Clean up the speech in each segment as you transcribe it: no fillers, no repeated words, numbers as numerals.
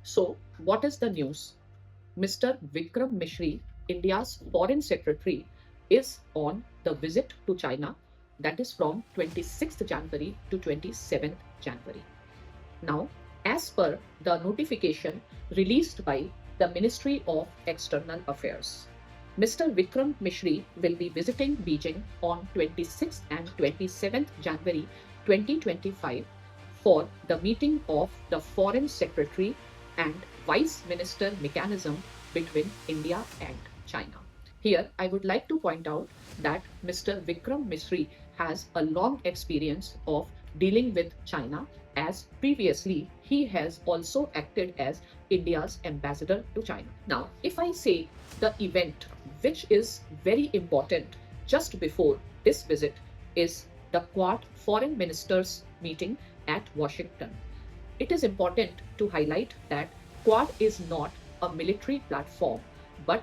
So, what is the news? Mr. Vikram Misri, India's Foreign Secretary, is on the visit to China, that is from 26th January to 27th January. Now, as per the notification released by the Ministry of External Affairs, Mr. Vikram Misri will be visiting Beijing on 26th and 27th January 2025 for the meeting of the Foreign Secretary and Vice Minister mechanism between India and China. Here, I would like to point out that Mr. Vikram Misri has a long experience of dealing with China, as previously he has also acted as India's ambassador to China. Now, if I say the event which is very important just before this visit is the Quad Foreign Ministers meeting at Washington. It is important to highlight that Quad is not a military platform, but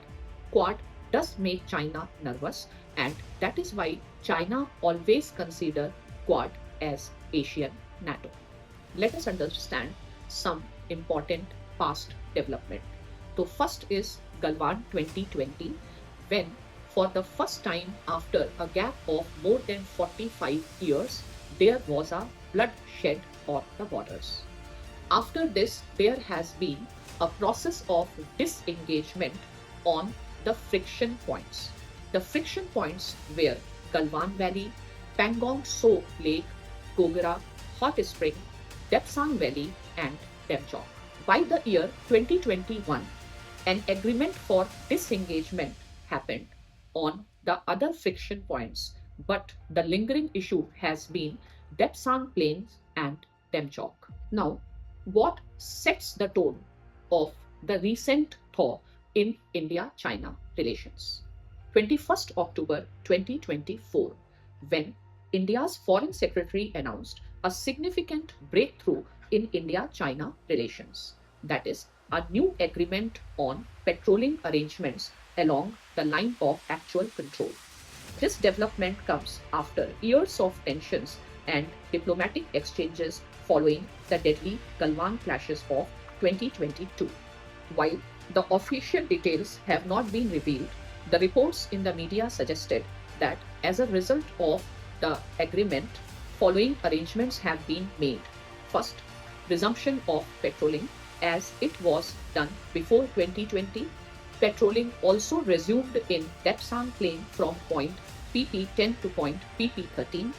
Quad does make China nervous, and that is why China always consider Quad as Asian NATO. Let us understand some important past development. So first is Galwan 2020, when for the first time after a gap of more than 45 years, there was a bloodshed on the borders. After this, there has been a process of disengagement on the friction points. The friction points were Galwan Valley, Pangong So Lake, Gogara, Hot Spring, Depsang Valley, and Demchok. By the year 2021, an agreement for disengagement happened on the other friction points, but the lingering issue has been Depsang Plains and Demchok. Now, what sets the tone of the recent thaw in India-China relations? 21st October 2024, when India's Foreign Secretary announced a significant breakthrough in India-China relations. That is, a new agreement on patrolling arrangements along the line of actual control. This development comes after years of tensions and diplomatic exchanges following the deadly Galwan clashes of 2022. While the official details have not been revealed, the reports in the media suggested that as a result of the agreement, following arrangements have been made. First, resumption of patrolling as it was done before 2020. Patrolling also resumed in Depsang Plain from point PP10 to point PP13.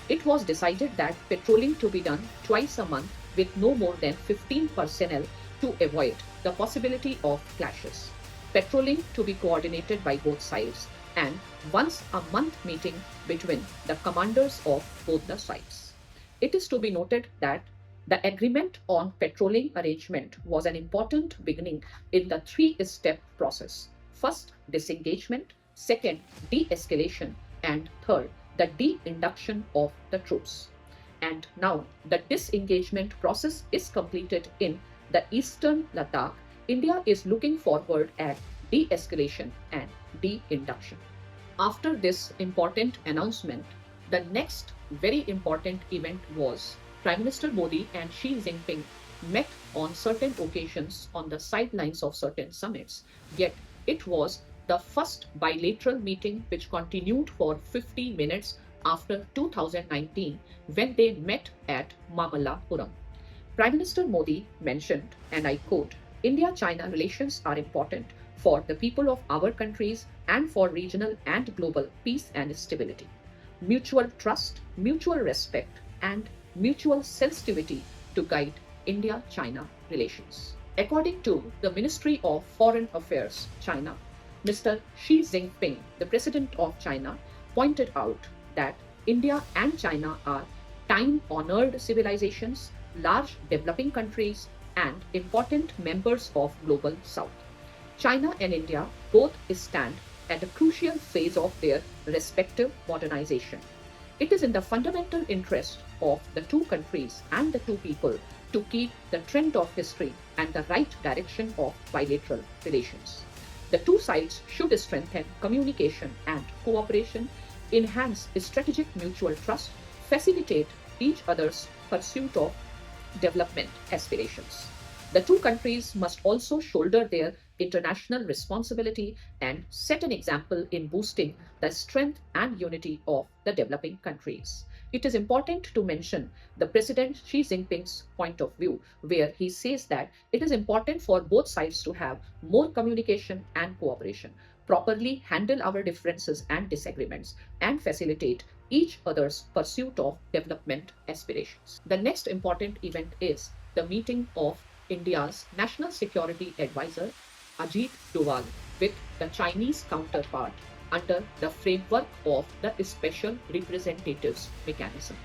It was decided that patrolling to be done twice a month with no more than 15 personnel to avoid the possibility of clashes. Patrolling to be coordinated by both sides, and once a month meeting between the commanders of both the sides. It is to be noted that the agreement on patrolling arrangement was an important beginning in the three-step process. First, disengagement, second, de-escalation, and third, the de-induction of the troops. And now the disengagement process is completed in the eastern Ladakh. India is looking forward at de-escalation and de-induction. After this important announcement, the next very important event was Prime Minister Modi and Xi Jinping met on certain occasions on the sidelines of certain summits, yet it was the first bilateral meeting which continued for 50 minutes after 2019 when they met at Mamallapuram. Prime Minister Modi mentioned, and I quote, India-China relations are important for the people of our countries and for regional and global peace and stability. Mutual trust, mutual respect, and mutual sensitivity to guide India-China relations. According to the Ministry of Foreign Affairs, China, Mr. Xi Jinping, the President of China, pointed out that India and China are time-honored civilizations, large developing countries, and important members of Global South. China and India both stand at a crucial phase of their respective modernization. It is in the fundamental interest of the two countries and the two people to keep the trend of history and the right direction of bilateral relations. The two sides should strengthen communication and cooperation, enhance strategic mutual trust, facilitate each other's pursuit of development aspirations. The two countries must also shoulder their international responsibility and set an example in boosting the strength and unity of the developing countries. It is important to mention the President Xi Jinping's point of view, where he says that it is important for both sides to have more communication and cooperation, properly handle our differences and disagreements, and facilitate each other's pursuit of development aspirations. The next important event is the meeting of India's National Security Advisor Ajit Doval with the Chinese counterpart under the framework of the Special Representatives Mechanism.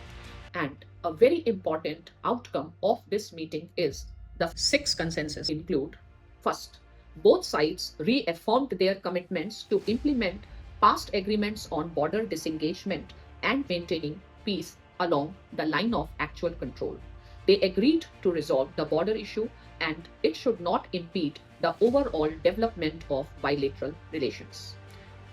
And a very important outcome of this meeting is the six consensus include: first, both sides reaffirmed their commitments to implement past agreements on border disengagement and maintaining peace along the line of actual control. They agreed to resolve the border issue and it should not impede the overall development of bilateral relations.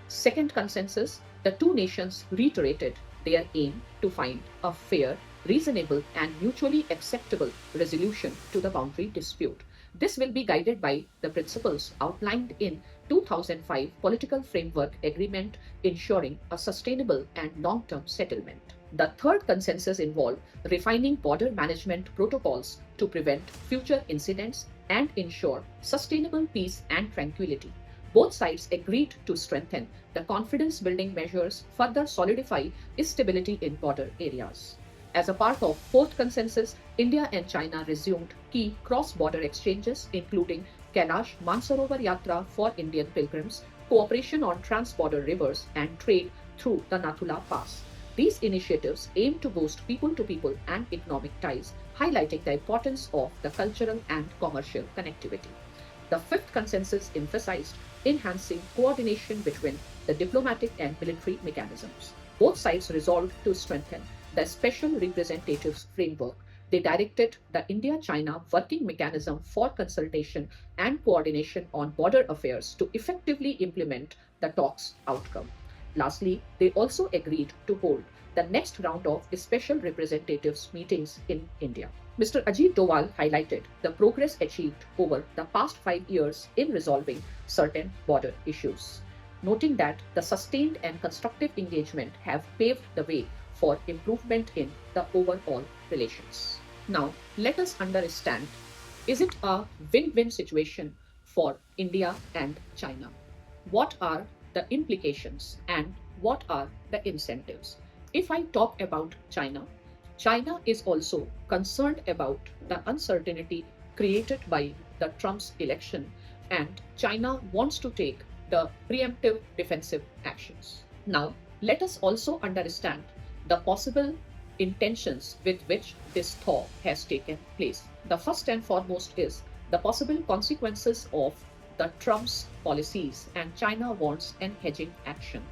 Second consensus, the two nations reiterated their aim to find a fair, reasonable, and mutually acceptable resolution to the boundary dispute. This will be guided by the principles outlined in 2005 Political Framework Agreement, ensuring a sustainable and long-term settlement. The third consensus involved refining border management protocols to prevent future incidents and ensure sustainable peace and tranquility. Both sides agreed to strengthen the confidence building measures, further solidify stability in border areas. As a part of fourth consensus, India and China resumed key cross-border exchanges, including Kailash Mansarovar Yatra for Indian pilgrims, cooperation on trans-border rivers, and trade through the Nathula Pass. These initiatives aim to boost people-to-people and economic ties, highlighting the importance of the cultural and commercial connectivity. The fifth consensus emphasized enhancing coordination between the diplomatic and military mechanisms. Both sides resolved to strengthen the special representatives framework. They directed the India-China working mechanism for consultation and coordination on border affairs to effectively implement the talks' outcome. Lastly, they also agreed to hold the next round of special representatives meetings in India. Mr. Ajit Doval highlighted the progress achieved over the past 5 years in resolving certain border issues, noting that the sustained and constructive engagement have paved the way for improvement in the overall relations. Now, let us understand, is it a win-win situation for India and China? What are the implications and what are the incentives? If I talk about China, China is also concerned about the uncertainty created by the Trump's election, and China wants to take the preemptive defensive actions. Now, let us also understand the possible intentions with which this thaw has taken place. The first and foremost is the possible consequences of the Trump's policies, and China wants an hedging action.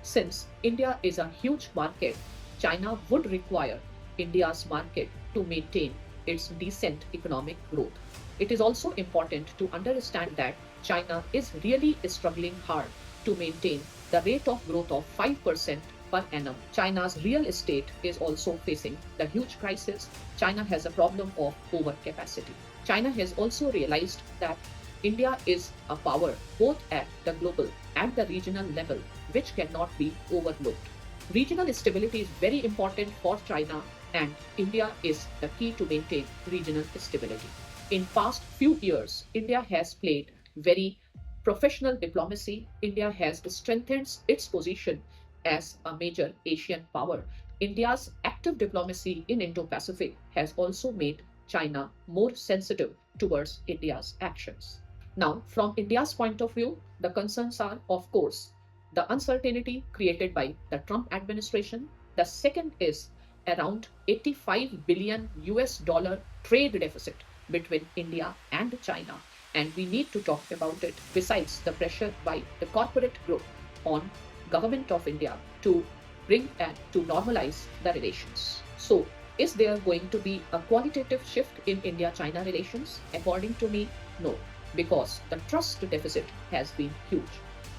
Since India is a huge market, China would require India's market to maintain its decent economic growth. It is also important to understand that China is really struggling hard to maintain the rate of growth of 5% per annum. China's real estate is also facing the huge crisis. China has a problem of overcapacity. China has also realized that India is a power both at the global and the regional level, which cannot be overlooked. Regional stability is very important for China, and India is the key to maintain regional stability. In past few years, India has played very professional diplomacy. India has strengthened its position as a major Asian power. India's active diplomacy in Indo-Pacific has also made China more sensitive towards India's actions. Now, from India's point of view, the concerns are, of course, the uncertainty created by the Trump administration. The second is around 85 billion US dollar trade deficit between India and China. And we need to talk about it, besides the pressure by the corporate group on government of India to bring and to normalize the relations. So, is there going to be a qualitative shift in India-China relations? According to me, no, because the trust deficit has been huge.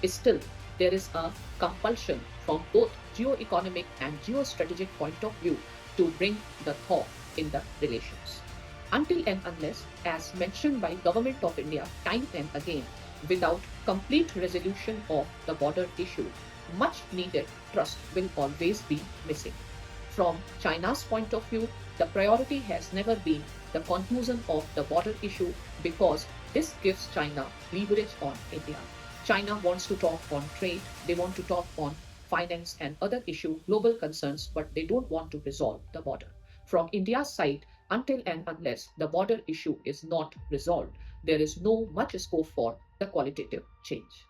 Still, there is a compulsion from both geo-economic and geostrategic point of view to bring the thaw in the relations. until and unless, as mentioned by Government of India time and again, without complete resolution of the border issue, much needed trust will always be missing. From China's point of view, the priority has never been the conclusion of the border issue because this gives China leverage on India. China wants to talk on trade, they want to talk on finance and other issue, global concerns, but they don't want to resolve the border. From India's side, until and unless the border issue is not resolved, there is no much scope for the qualitative change.